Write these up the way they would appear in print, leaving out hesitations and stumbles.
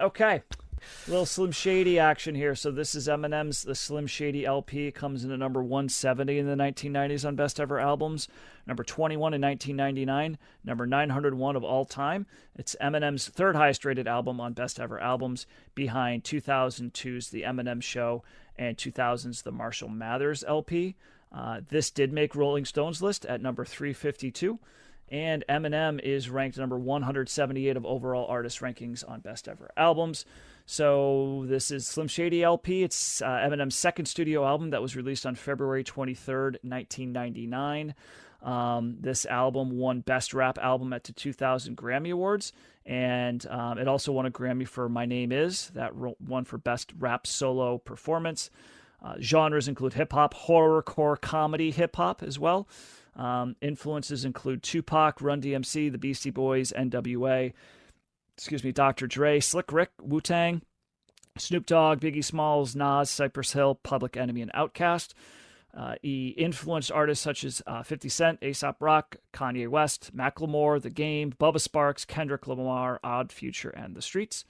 Okay. Little Slim Shady action here. So this is Eminem's The Slim Shady LP. It comes in at number 170 in the 1990s on Best Ever Albums, number 21 in 1999, number 901 of all time. It's Eminem's third highest rated album on Best Ever Albums, behind 2002's The Eminem Show and 2000's The Marshall Mathers LP. This did make Rolling Stone's list at number 352. And Eminem is ranked number 178 of overall artist rankings on Best Ever Albums. So this is Slim Shady LP. It's Eminem's second studio album that was released on February 23rd, 1999. This album won Best Rap Album at the 2000 Grammy Awards, and it also won a Grammy for My Name Is, that won for Best Rap Solo Performance. Genres include hip-hop, horrorcore, comedy hip-hop as well. Influences include Tupac, Run DMC, the Beastie Boys, NWA, Dr. Dre, Slick Rick, Wu-Tang, Snoop Dogg, Biggie Smalls, Nas, Cypress Hill, Public Enemy, and Outkast. He influenced artists such as 50 Cent, A$AP Rock, Kanye West, Macklemore, The Game, Bubba Sparks, Kendrick Lamar, Odd Future, and The Streets.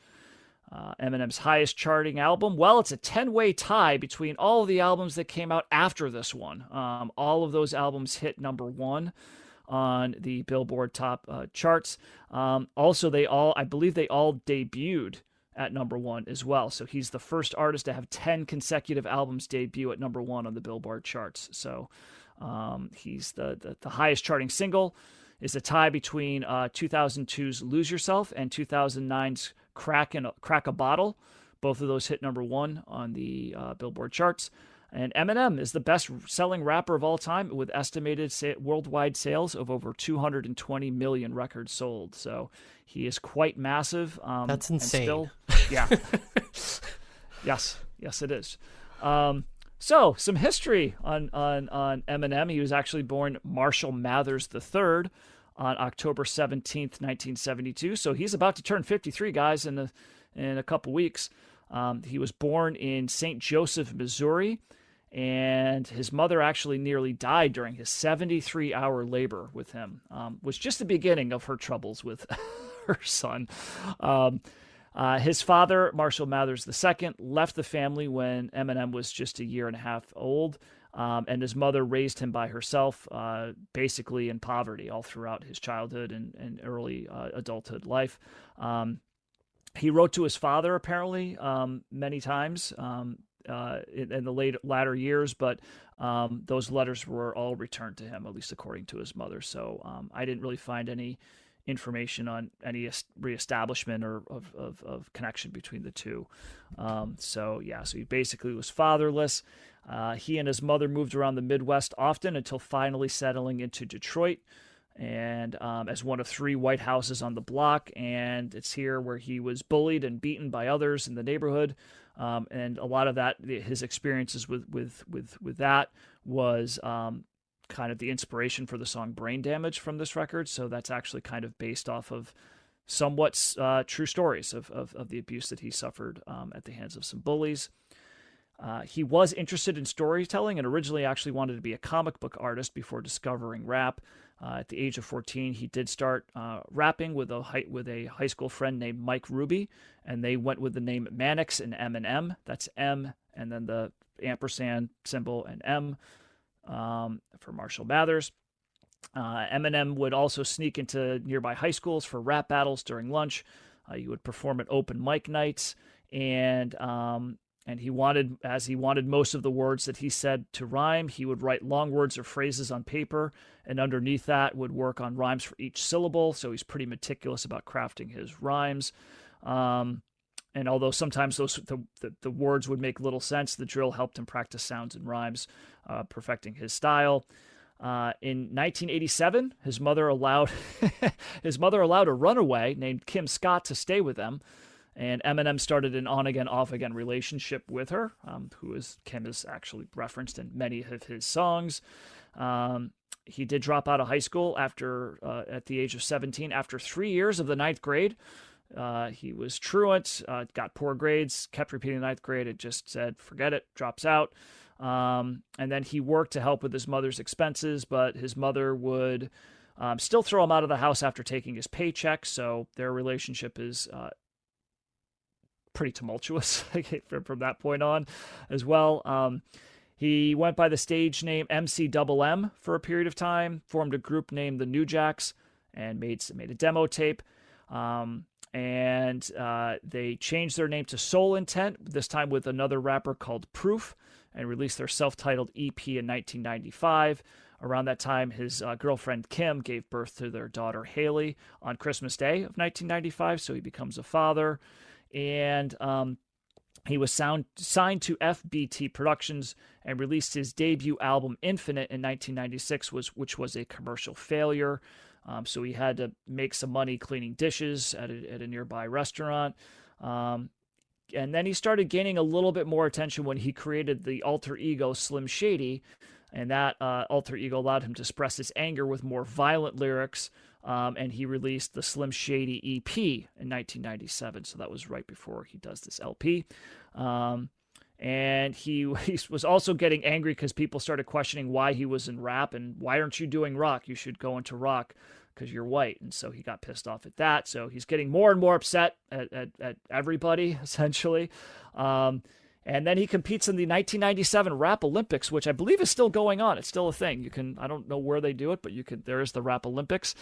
Eminem's highest charting album, well, it's a 10-way tie between all of the albums that came out after this one. All of those albums hit number one on the Billboard top charts. Also, I believe they all debuted at number one as well. So he's the first artist to have 10 consecutive albums debut at number one on the Billboard charts. So he's the highest charting single is a tie between 2002's Lose Yourself and 2009's Crack a Bottle. Both of those hit number one on the Billboard charts. And Eminem is the best-selling rapper of all time, with estimated worldwide sales of over 220 million records sold. So he is quite massive. That's insane. And still, yeah. Yes, it is. So some history on Eminem. He was actually born Marshall Mathers III on October 17th, 1972. So he's about to turn 53, guys, in a couple weeks. He was born in St. Joseph, Missouri, and his mother actually nearly died during his 73-hour labor with him, was just the beginning of her troubles with her son. His father, Marshall Mathers II, left the family when Eminem was just a year and a half old, and his mother raised him by herself, basically in poverty all throughout his childhood and early adulthood life. He wrote to his father, apparently, many times in the latter years, but those letters were all returned to him, at least according to his mother. So I didn't really find any information on any reestablishment or of connection between the two. So he basically was fatherless. He and his mother moved around the Midwest often until finally settling into Detroit, and as one of three white houses on the block. And it's here where he was bullied and beaten by others in the neighborhood. And a lot of that, his experiences with that was kind of the inspiration for the song Brain Damage from this record. So that's actually kind of based off of somewhat true stories of the abuse that he suffered at the hands of some bullies. He was interested in storytelling and originally actually wanted to be a comic book artist before discovering rap. At the age of 14, he did start rapping with a high school friend named Mike Ruby, and they went with the name Mannix and Eminem. That's M, and then the ampersand symbol, and M for Marshall Mathers. Eminem would also sneak into nearby high schools for rap battles during lunch. He would perform at open mic nights, and he wanted most of the words that he said to rhyme. He would write long words or phrases on paper, and underneath that would work on rhymes for each syllable. So he's pretty meticulous about crafting his rhymes. And although sometimes the words would make little sense, the drill helped him practice sounds and rhymes, perfecting his style. In 1987, his mother allowed a runaway named Kim Scott to stay with them. And Eminem started an on-again, off-again relationship with her, Kim is actually referenced in many of his songs. He did drop out of high school at the age of 17. After 3 years of the ninth grade, he was truant, got poor grades, kept repeating the ninth grade. It just said, forget it, drops out. And then he worked to help with his mother's expenses, but his mother would still throw him out of the house after taking his paycheck. So their relationship is pretty tumultuous from that point on as well. He went by the stage name MCMM for a period of time, formed a group named the New Jacks, and made a demo tape. They changed their name to Soul Intent, this time with another rapper called Proof, and released their self-titled EP in 1995. Around that time, his girlfriend Kim gave birth to their daughter Haley on Christmas Day of 1995, so he becomes a father. And he was signed to FBT Productions and released his debut album Infinite in 1996, which was a commercial failure. So he had to make some money cleaning dishes at a nearby restaurant. And then he started gaining a little bit more attention when he created the alter ego Slim Shady. And that alter ego allowed him to express his anger with more violent lyrics. And he released the Slim Shady EP in 1997. So that was right before he does this LP. And he was also getting angry because people started questioning why he was in rap and why aren't you doing rock? You should go into rock because you're white. And so he got pissed off at that. So he's getting more and more upset at everybody, essentially. And then he competes in the 1997 Rap Olympics, which I believe is still going on. It's still a thing. I don't know where they do it, but there is the Rap Olympics.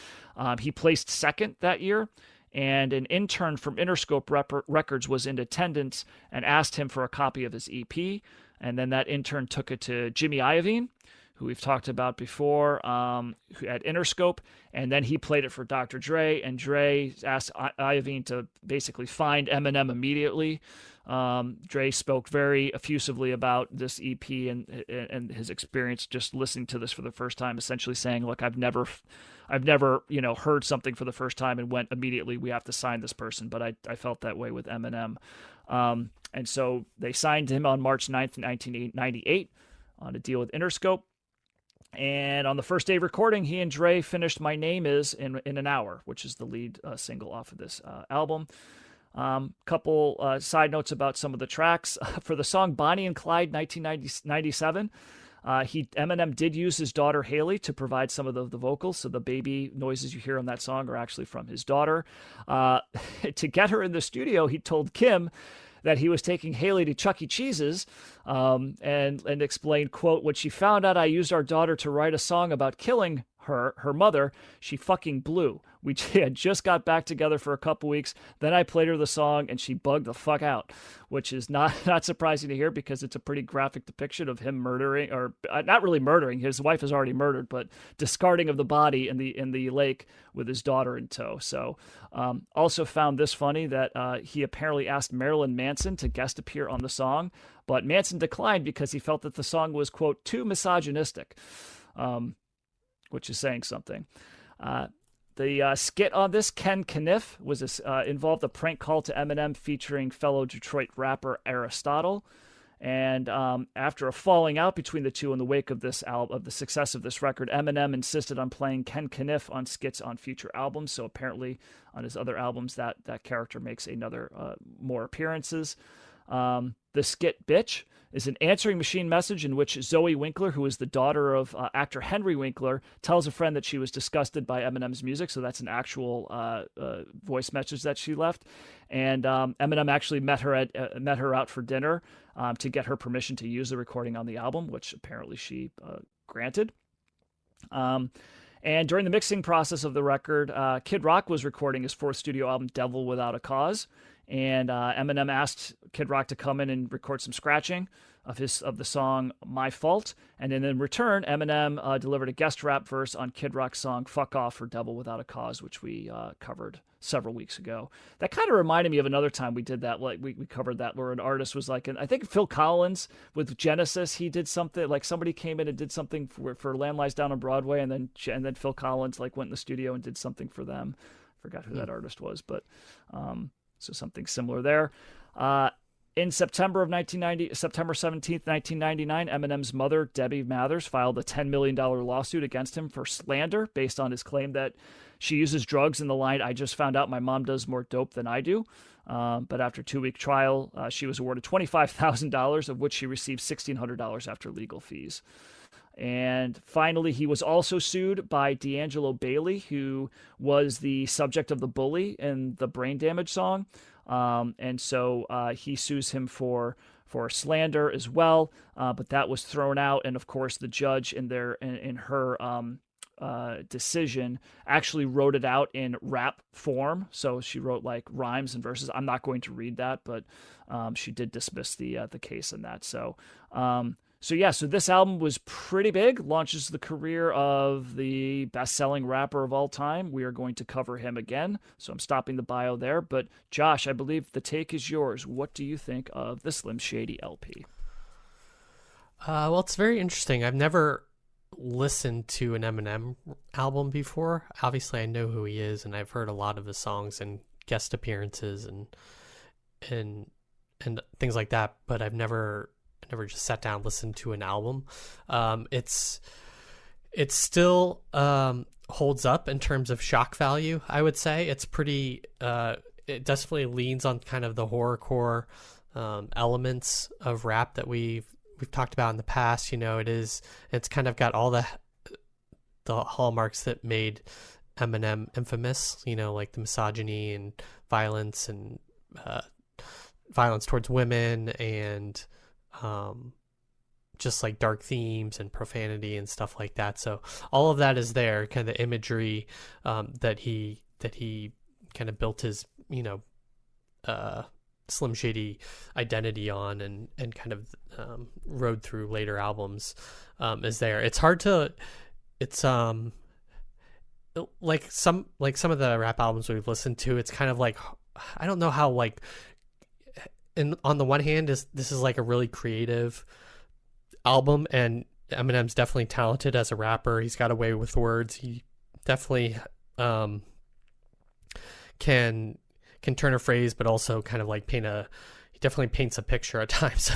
He placed second that year. And an intern from Interscope Records was in attendance and asked him for a copy of his EP. And then that intern took it to Jimmy Iovine, who we've talked about before, at Interscope. And then he played it for Dr. Dre, and Dre asked Iovine to basically find Eminem immediately. Dre spoke very effusively about this EP and his experience just listening to this for the first time, essentially saying, look, I've never, heard something for the first time and went immediately, we have to sign this person. But I felt that way with Eminem. And so they signed him on March 9th, 1998 on a deal with Interscope. And on the first day of recording, he and Dre finished My Name Is in an hour, which is the lead single off of this album. Couple side notes about some of the tracks. For the song Bonnie and Clyde 1997, Eminem did use his daughter Haley to provide some of the vocals, so the baby noises you hear on that song are actually from his daughter. To get her in the studio, he told Kim that he was taking Haley to Chuck E. Cheese's and explained, quote, when she found out I used our daughter to write a song about killing her mother, she fucking blew. We had just got back together for a couple weeks. Then I played her the song and she bugged the fuck out, which is not surprising to hear because it's a pretty graphic depiction of him murdering, or not really murdering. His wife is already murdered, but discarding of the body in the lake with his daughter in tow. So also found this funny that he apparently asked Marilyn Manson to guest appear on the song, but Manson declined because he felt that the song was, quote, too misogynistic, which is saying something. The skit on this, Ken Kniff, involved a prank call to Eminem featuring fellow Detroit rapper Aristotle. And after a falling out between the two in the wake of the success of this record, Eminem insisted on playing Ken Kniff on skits on future albums. So apparently on his other albums, that character makes more appearances. The skit Bitch is an answering machine message in which Zoe Winkler, who is the daughter of actor Henry Winkler, tells a friend that she was disgusted by Eminem's music. So that's an actual voice message that she left. And Eminem actually met her out for dinner to get her permission to use the recording on the album, which apparently she granted. And during the mixing process of the record, Kid Rock was recording his fourth studio album, Devil Without a Cause. And Eminem asked Kid Rock to come in and record some scratching of the song My Fault. And then in return, Eminem delivered a guest rap verse on Kid Rock's song Fuck Off for Devil Without a Cause, which we covered several weeks ago. That kind of reminded me of another time we did that. Like we covered that where an artist was like, and I think Phil Collins with Genesis, he did something like somebody came in and did something for Lamb Lies Down on Broadway. And then Phil Collins like went in the studio and did something for them. Forgot who that artist was, but, so something similar there. In September 17th, 1999, Eminem's mother, Debbie Mathers, filed a $10 million lawsuit against him for slander based on his claim that she uses drugs in the line, I just found out my mom does more dope than I do. But after a 2-week trial, she was awarded $25,000, of which she received $1,600 after legal fees. And finally, he was also sued by D'Angelo Bailey, who was the subject of the bully in the Brain Damage song. And so he sues him for slander as well, but that was thrown out. And of course, the judge in her decision actually wrote it out in rap form. So she wrote like rhymes and verses. I'm not going to read that, but she did dismiss the case in that. So so this album was pretty big, launches the career of the best-selling rapper of all time. We are going to cover him again, so I'm stopping the bio there. But Josh, I believe the take is yours. What do you think of the Slim Shady LP? Well, it's very interesting. I've never listened to an Eminem album before. Obviously, I know who he is, and I've heard a lot of his songs and guest appearances and things like that. But I've never just sat down and listened to an album. It still holds up in terms of shock value. I would say it's pretty. It definitely leans on kind of the horrorcore elements of rap that we've talked about in the past. It's kind of got all the hallmarks that made Eminem infamous, like the misogyny and violence towards women and just like dark themes and profanity and stuff like that. So all of that is there, kind of the imagery that he kind of built his Slim Shady identity on and kind of rode through later albums is there. It's hard to like some of the rap albums we've listened to, it's kind of like, I don't know how, like, on the one hand, this is like a really creative album, and Eminem's definitely talented as a rapper. He's got a way with words. He definitely can turn a phrase, but also kind of like he definitely paints a picture at times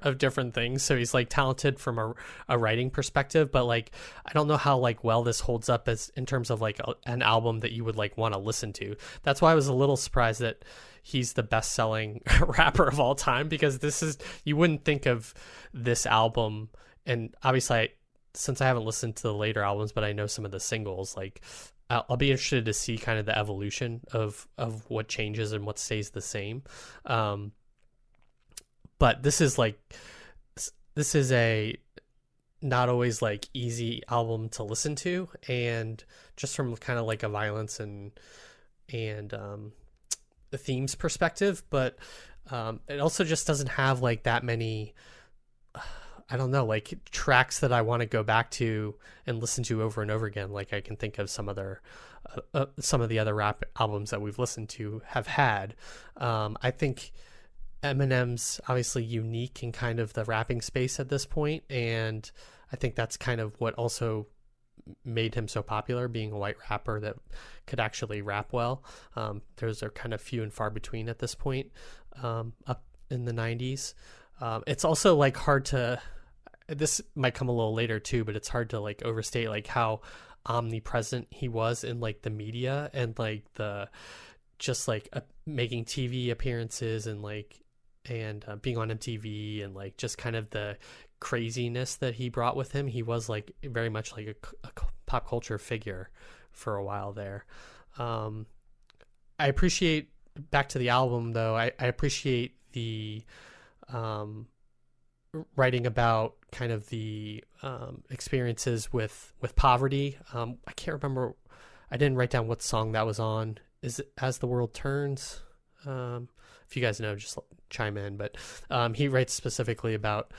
of different things. So he's like talented from a writing perspective, but like, I don't know how like well this holds up as in terms of like an album that you would like want to listen to. That's why I was a little surprised that he's the best selling rapper of all time, because you wouldn't think of this album. And obviously since I haven't listened to the later albums, but I know some of the singles, like I'll be interested to see kind of the evolution of what changes and what stays the same. But this is a not always like easy album to listen to, and just from kind of like a violence and the themes perspective, but it also just doesn't have like that many, I don't know, like tracks that I want to go back to and listen to over and over again. Like I can think of some of the other rap albums that we've listened to have had. I think Eminem's obviously unique in kind of the rapping space at this point, and I think that's kind of what also made him so popular, being a white rapper that could actually rap well. Those are kind of few and far between at this point, up in the 90s. It's also like hard to, this might come a little later too, but it's hard to like overstate like how omnipresent he was in like the media and like just like making TV appearances and being on MTV and like just kind of the craziness that he brought with him. He was like very much like a pop culture figure for a while there. I appreciate, back to the album though, I appreciate the writing about kind of the experiences with poverty. I can't remember, I didn't write down what song that was on. Is it As the World Turns? If you guys know, just chime in. But he writes specifically about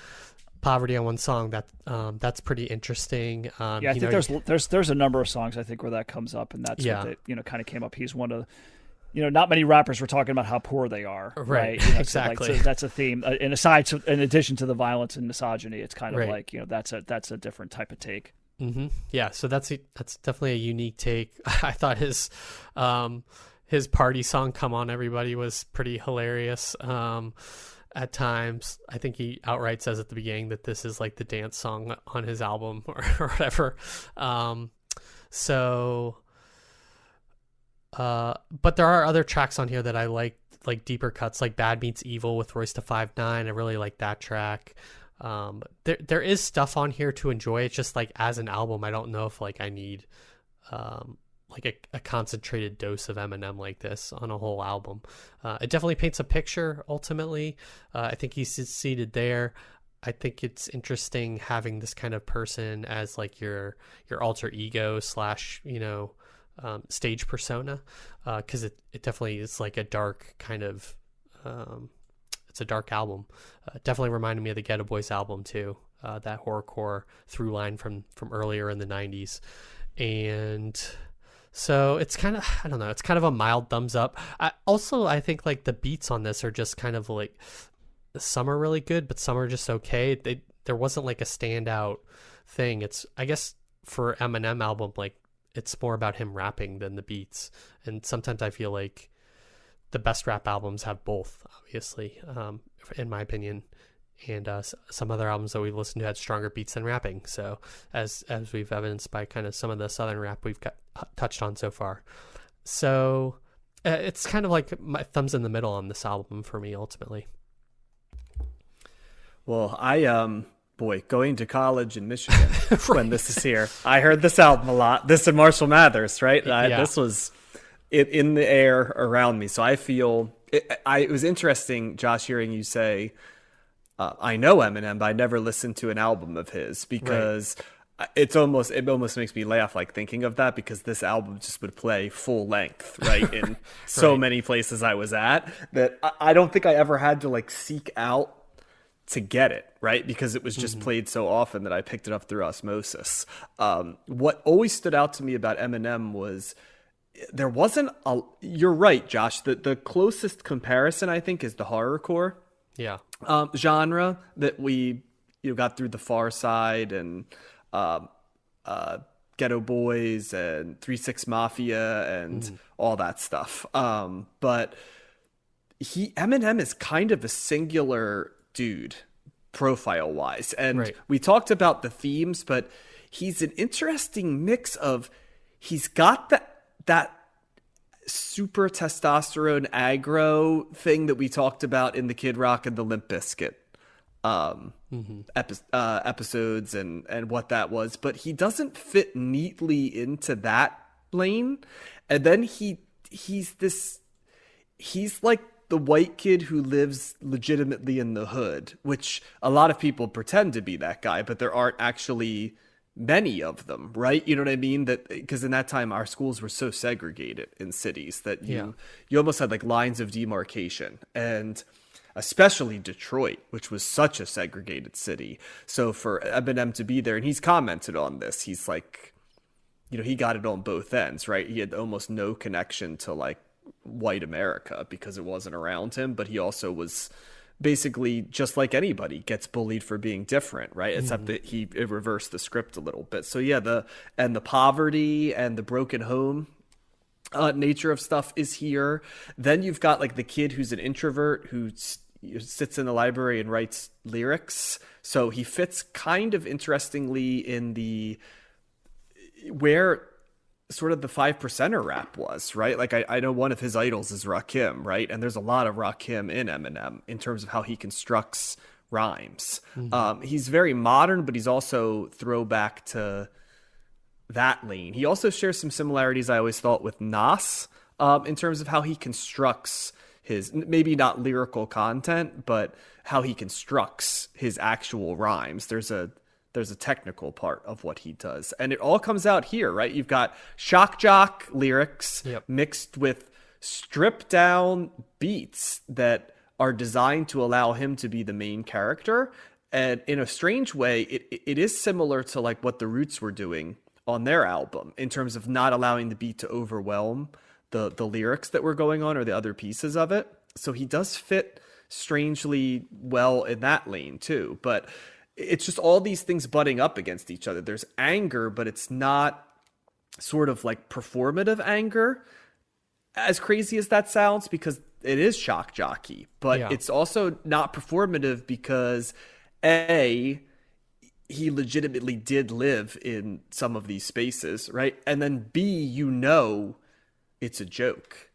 poverty on one song that's pretty interesting. I think there's a number of songs I think where that comes up, and that's what kind of came up. He's one of, not many rappers were talking about how poor they are, right? Exactly. So that's a theme. In addition to the violence and misogyny, it's kind of like that's a different type of take. Mm-hmm. Yeah, so that's definitely a unique take. I thought his party song "Come On Everybody" was pretty hilarious. At times, I think he outright says at the beginning that this is like the dance song on his album or whatever. But there are other tracks on here that I like deeper cuts, like Bad Meets Evil with Royce da 5'9". I really like that track. There is stuff on here to enjoy. It's just like as an album, I don't know if like I need like a concentrated dose of Eminem like this on a whole album. It definitely paints a picture ultimately. I think he's succeeded there. I think it's interesting having this kind of person as like your alter ego slash, stage persona. Cause it definitely is like a dark kind of, it's a dark album. Definitely reminded me of the Ghetto Boys album too. That horrorcore through line from earlier in the 90s. And so it's kind of, I don't know, it's kind of a mild thumbs up. I think like the beats on this are just kind of like, some are really good, but some are just okay. There wasn't like a standout thing. It's, I guess for Eminem album, like it's more about him rapping than the beats. And sometimes I feel like the best rap albums have both, obviously, in my opinion. And some other albums that we've listened to had stronger beats than rapping. So as we've evidenced by kind of some of the Southern rap we've touched on so far. So it's kind of like my thumbs in the middle on this album for me, ultimately. Well, going to college in Michigan when this is here, I heard this album a lot. This and Marshall Mathers, right? This was in the air around me. So I feel it was interesting, Josh, hearing you say, I know Eminem, but I never listened to an album of his because it almost makes me laugh, like thinking of that, because this album just would play full length, right? In so many places I was at that I don't think I ever had to like seek out to get it, right? Because it was just played so often that I picked it up through osmosis. What always stood out to me about Eminem was there wasn't you're right, Josh, the closest comparison I think is the horrorcore genre that we got through the Far Side and Ghetto Boys and 3-6 Mafia and all that stuff. But Eminem is kind of a singular dude profile wise. And we talked about the themes, but he's an interesting mix of, he's got that super testosterone aggro thing that we talked about in the Kid Rock and the Limp Bizkit episodes and what that was, but he doesn't fit neatly into that lane. And then he's like the white kid who lives legitimately in the hood, which a lot of people pretend to be that guy, but there aren't actually many of them, right? You know what I mean? That because in that time our schools were so segregated in cities that you almost had like lines of demarcation, and especially Detroit, which was such a segregated city. So for Eminem to be there, and he's commented on this, he's like, he got it on both ends, right? He had almost no connection to like white America because it wasn't around him, but he also was basically just like anybody gets bullied for being different, right? Except that he reversed the script a little bit. So yeah, the poverty and the broken home nature of stuff is here. Then you've got like the kid who's an introvert who sits in the library and writes lyrics. So he fits kind of interestingly in where sort of the 5%er rap was, right? Like I know one of his idols is Rakim, right? And there's a lot of Rakim in Eminem in terms of how he constructs rhymes. He's very modern, but he's also throwback to that lane. He also shares some similarities, I always thought, with Nas in terms of how he constructs his, maybe not lyrical content, but how he constructs his actual rhymes. There's a technical part of what he does. And it all comes out here, right? You've got shock jock lyrics mixed with stripped down beats that are designed to allow him to be the main character. And in a strange way, it is similar to like what the Roots were doing on their album in terms of not allowing the beat to overwhelm the lyrics that were going on or the other pieces of it. So he does fit strangely well in that lane too. But it's just all these things butting up against each other. There's anger, but it's not sort of like performative anger, as crazy as that sounds, because it is shock jockey. But it's also not performative because A, he legitimately did live in some of these spaces, right? And then B, it's a joke.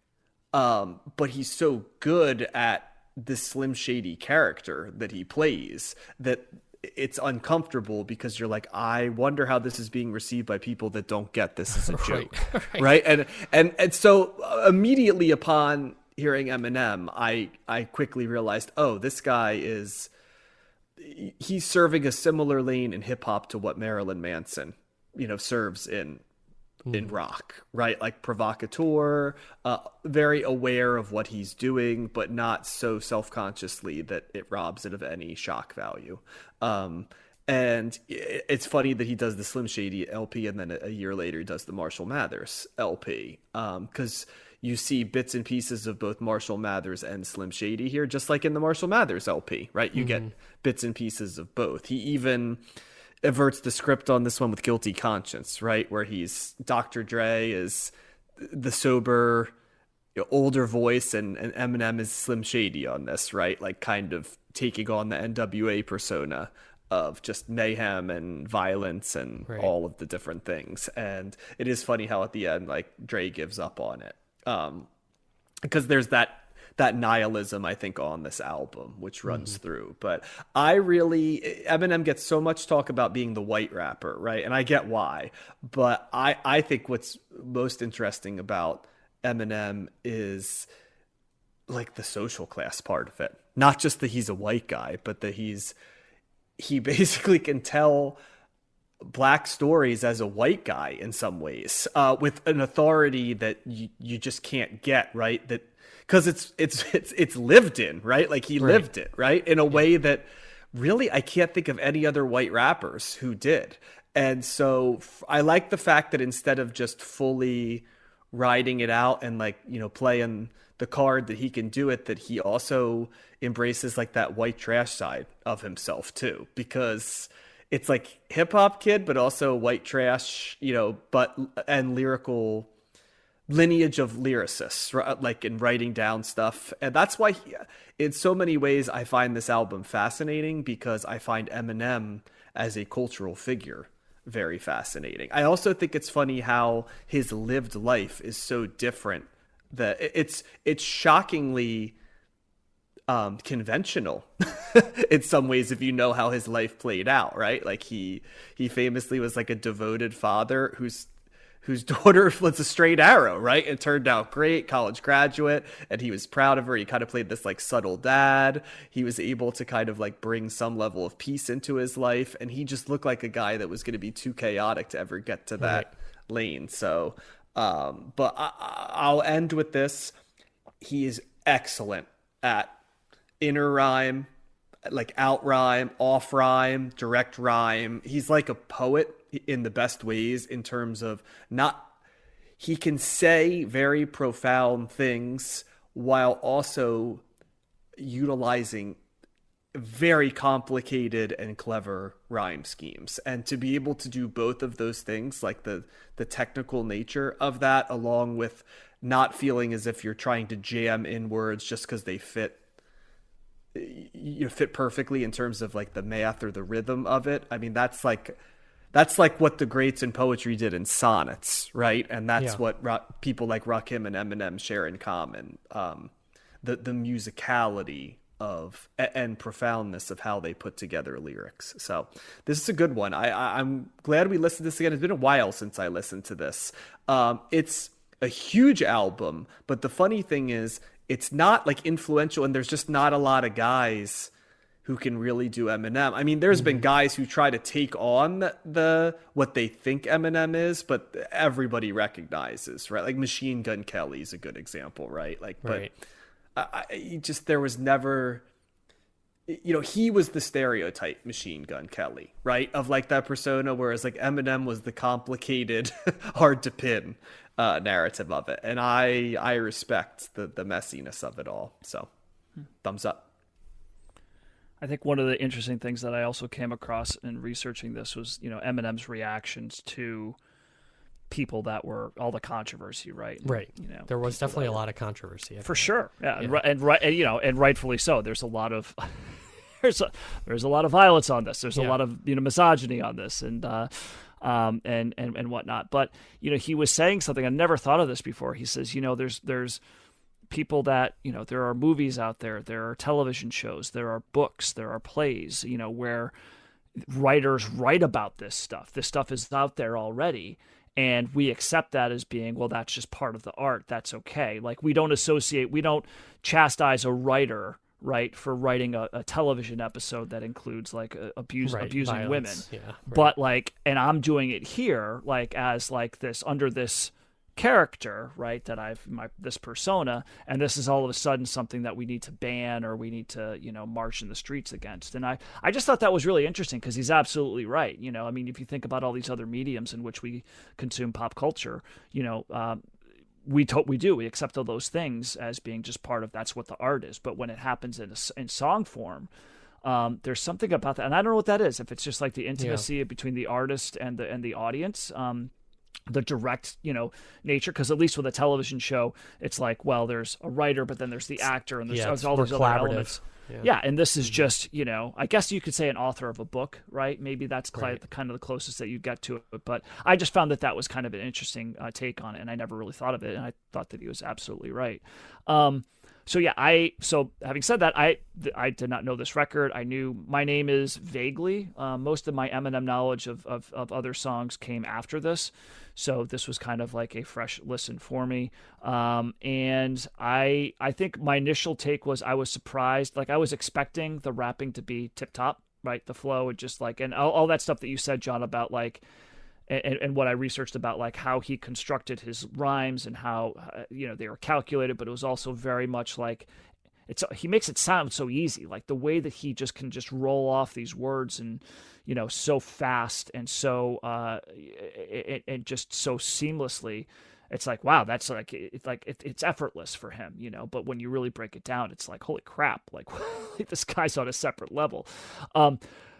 But he's so good at this Slim Shady character that he plays that it's uncomfortable because you're like, I wonder how this is being received by people that don't get this as a joke, right? And so immediately upon hearing Eminem, I quickly realized, oh, this guy he's serving a similar lane in hip hop to what Marilyn Manson, serves in rock, right? Like provocateur, very aware of what he's doing, but not so self-consciously that it robs it of any shock value. And it's funny that he does the Slim Shady LP and then a year later he does the Marshall Mathers LP, because you see bits and pieces of both Marshall Mathers and Slim Shady here, just like in the Marshall Mathers LP, right? You get bits and pieces of both. He even averts the script on this one with Guilty Conscience, right? Where Dr. Dre is the sober, older voice, and Eminem is Slim Shady on this, right? Like kind of taking on the NWA persona of just mayhem and violence and all of the different things. And it is funny how at the end, like Dre gives up on it. Because there's that nihilism, I think, on this album, which runs through. But Eminem gets so much talk about being the white rapper, right? And I get why. But I think what's most interesting about Eminem is like the social class part of it. Not just that he's a white guy, but that he basically can tell black stories as a white guy in some ways, with an authority that you just can't get, right? That because it's lived in, right? Like he lived it, right? In a way that really I can't think of any other white rappers who did. And so I like the fact that instead of just fully riding it out and like, playing the card that he can do it, that he also embraces like that white trash side of himself too, because it's like hip hop kid, but also white trash, and lyrical lineage of lyricists, right? Like in writing down stuff. And that's why in so many ways I find this album fascinating, because I find Eminem as a cultural figure very fascinating. I also think it's funny how his lived life is so different that it's shockingly conventional in some ways if you know how his life played out, right? Like he famously was like a devoted father whose daughter was a straight arrow, right? It turned out great, college graduate, and he was proud of her. He kind of played this like subtle dad. He was able to kind of like bring some level of peace into his life, and he just looked like a guy that was going to be too chaotic to ever get to that lane. So but I'll end with this. He is excellent at inner rhyme, like out rhyme, off rhyme, direct rhyme. He's like a poet in the best ways in terms of he can say very profound things while also utilizing very complicated and clever rhyme schemes. And to be able to do both of those things, like the technical nature of that, along with not feeling as if you're trying to jam in words just because they fit perfectly in terms of like the math or the rhythm of it. I mean, that's like what the greats in poetry did in sonnets, right? And that's what people like Rakim and Eminem share in common. The musicality of and profoundness of how they put together lyrics. So this is a good one. I'm glad we listened to this again. It's been a while since I listened to this. It's a huge album, but the funny thing is it's not like influential, and there's just not a lot of guys who can really do Eminem. I mean, there's been guys who try to take on the what they think Eminem is, but everybody recognizes, right? Like Machine Gun Kelly is a good example, right? Like, but there was never, he was the stereotype Machine Gun Kelly, right? Of like that persona, whereas like Eminem was the complicated, hard to pin narrative of it. And I respect the messiness of it all. So thumbs up. I think one of the interesting things that I also came across in researching this was, Eminem's reactions to people that were all the controversy, right? Right. There was definitely a lot of controversy. For sure. Yeah. And rightfully so. There's a lot of there's a lot of violence on this. There's a lot of misogyny on this and whatnot. But he was saying something I never thought of this before. He says, there's people that there are movies out there are television shows, there are books, there are plays, where writers write about this stuff. This stuff is out there already. And we accept that as being, well, that's just part of the art. That's okay. Like, we don't chastise a writer, right, for writing a television episode that includes like abusing violence. women. Yeah, right. But like, and I'm doing it here, like, as like this, under this character, right, that this persona, and this is all of a sudden something that we need to ban, or we need to, march in the streets against. And I just thought that was really interesting, because he's absolutely right. I mean, if you think about all these other mediums in which we consume pop culture, we accept all those things as being just part of, that's what the art is. But when it happens in song form, there's something about that, and I don't know what that is. If it's just like the intimacy between the artist and the audience, the direct, nature, because at least with a television show, it's like, well, there's a writer, but then there's the actor, and there's all those other elements. Yeah, and this is just, I guess you could say an author of a book, right? Maybe that's kind of the closest that you get to it. But I just found that was kind of an interesting take on it, and I never really thought of it, and I thought that he was absolutely right. So having said that, I did not know this record. I knew My Name Is vaguely. Most of my Eminem knowledge of other songs came after this, so this was kind of like a fresh listen for me. And I think my initial take was, I was surprised. Like, I was expecting the rapping to be tip top, right? The flow, and just like, and all that stuff that you said, John, about like, and what I researched about like how he constructed his rhymes, and how they were calculated, but it was also very much like, he makes it sound so easy, like the way that he just can just roll off these words, and so fast, and so and just so seamlessly. It's like, wow, that's like, it's effortless for him, but when you really break it down, it's like, holy crap, like this guy's on a separate level.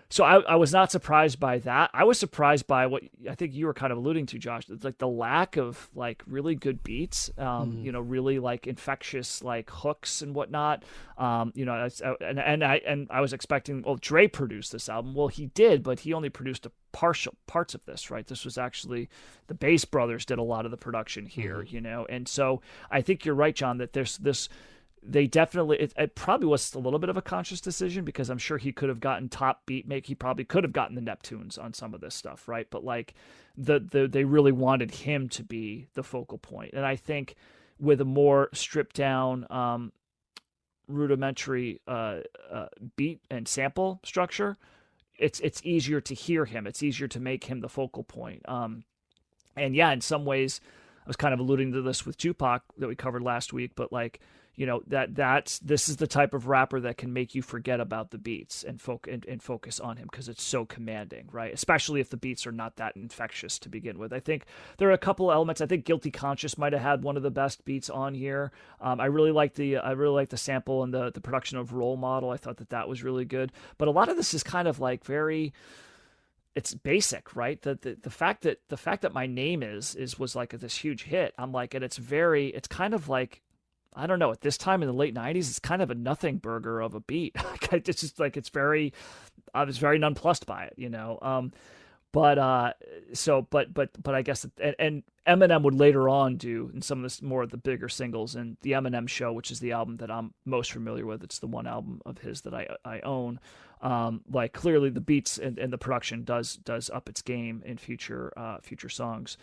So I was not surprised by that. I was surprised by what I think you were kind of alluding to, Josh. It's like the lack of like really good beats, really like infectious like hooks and whatnot. And I was expecting, well, Dre produced this album. Well, he did, but he only produced partial parts of this, right? This was actually the Bass Brothers did a lot of the production here, And so I think you're right, John, that there's this. They definitely, it probably was a little bit of a conscious decision, because I'm sure he could have gotten top beat make. He probably could have gotten the Neptunes on some of this stuff, right? But like they really wanted him to be the focal point. And I think with a more stripped down, rudimentary beat and sample structure, it's easier to hear him. It's easier to make him the focal point. And yeah, in some ways, I was kind of alluding to this with Tupac that we covered last week, but like, this is the type of rapper that can make you forget about the beats and focus on him, because it's so commanding, right? Especially if the beats are not that infectious to begin with. I think there are a couple elements. I think Guilty Conscious might have had one of the best beats on here. I really like the sample and the production of Role Model. I thought that was really good. But a lot of this is kind of like it's basic, right? The fact that My Name was like this huge hit. I'm like, and it's kind of like, I don't know, at this time in the late 90s, it's kind of a nothing burger of a beat. It's just like, I was very nonplussed by it, But I guess, and Eminem would later on do in some of this more of the bigger singles, and the Eminem Show, which is the album that I'm most familiar with. It's the one album of his that I own. Like clearly the beats and the production does up its game in future songs.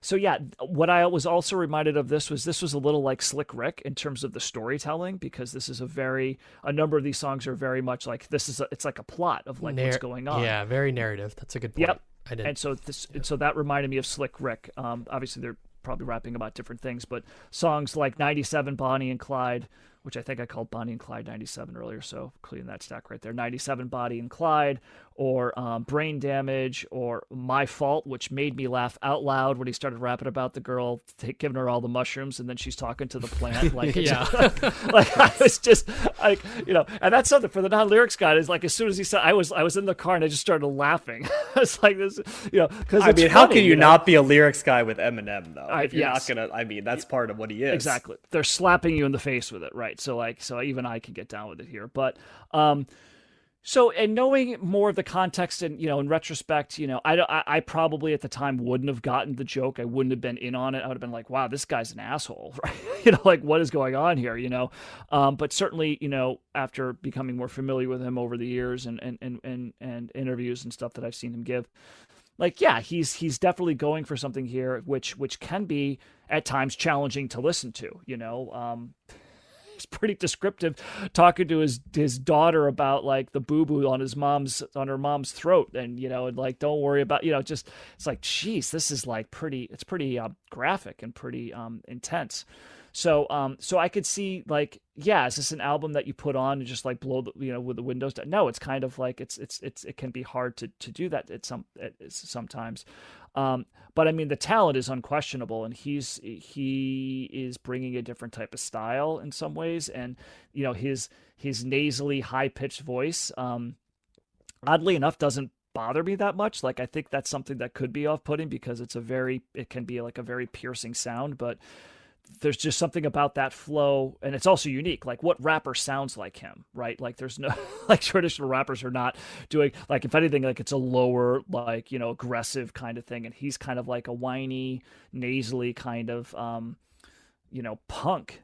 So yeah, what I was also reminded of this was a little like Slick Rick in terms of the storytelling, because this is a number of these songs are very much like, it's like a plot of like what's going on. Yeah, very narrative. That's a good point. Yep. And so so that reminded me of Slick Rick. Obviously they're probably rapping about different things, but songs like 97 Bonnie and Clyde, which I think I called Bonnie and Clyde 97 earlier, so clean that stack right there. 97 Bonnie and Clyde, or Brain Damage, or My Fault, which made me laugh out loud when he started rapping about the girl giving her all the mushrooms, and then she's talking to the plant. Like, yeah. Like I was just like, and that's something for the non-lyrics guy, is like, as soon as he said, I was in the car and I just started laughing. It's like this, because I mean, how can you not be a lyrics guy with Eminem though? If you're yes. not gonna, I mean, that's part of what he is. Exactly. They're slapping you in the face with it, right? So even I can get down with it here, but So, and knowing more of the context, and in retrospect, I probably at the time wouldn't have gotten the joke. I wouldn't have been in on it. I would have been like, "Wow, this guy's an asshole," right? Like what is going on here? But certainly, after becoming more familiar with him over the years and interviews and stuff that I've seen him give, like, yeah, he's definitely going for something here, which can be at times challenging to listen to. He's pretty descriptive, talking to his daughter about like the boo boo on her mom's throat, and like, don't worry about, just, it's like, geez, this is like pretty graphic and pretty intense. So I could see, like, yeah, is this an album that you put on and just like blow the, with the windows down? No, it's kind of like it can be hard to do that sometimes. But I mean, the talent is unquestionable, and he is bringing a different type of style in some ways, and his nasally high pitched voice, oddly enough, doesn't bother me that much. Like, I think that's something that could be off putting because it can be like a very piercing sound, but there's just something about that flow, and it's also unique. Like, what rapper sounds like him, right? Like, there's no like traditional rappers are not doing, like, if anything, like, it's a lower, like, aggressive kind of thing, and he's kind of like a whiny, nasally kind of punk,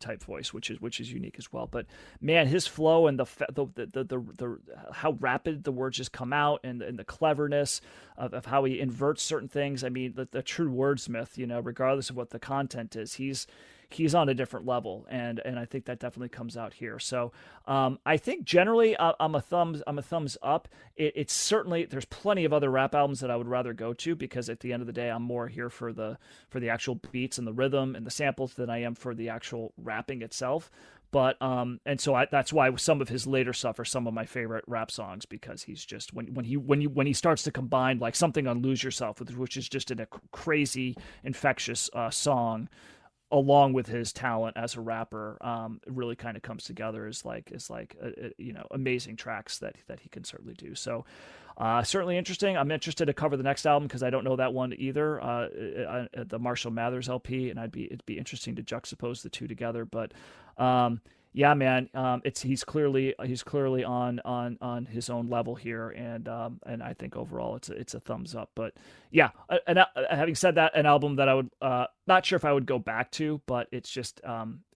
type voice, which is unique as well. But man, his flow and the how rapid the words just come out, and the cleverness of how he inverts certain things. I mean, the true wordsmith, regardless of what the content is, he's on a different level, and I think that definitely comes out here. So I think generally I'm a thumbs up. It's certainly, there's plenty of other rap albums that I would rather go to, because at the end of the day, I'm more here for the actual beats and the rhythm and the samples than I am for the actual rapping itself. But and so that's why some of his later stuff are some of my favorite rap songs, because he's just, when he starts to combine like something on Lose Yourself, which is just a crazy infectious song, along with his talent as a rapper, it really kind of comes together as amazing tracks that he can certainly do. So certainly interesting. I'm interested to cover the next album, because I don't know that one either, the Marshall Mathers LP, and it'd be interesting to juxtapose the two together. But yeah, man, he's clearly on his own level here, and I think overall it's a thumbs up. But yeah, and having said that, an album that I would not sure if I would go back to, but it's just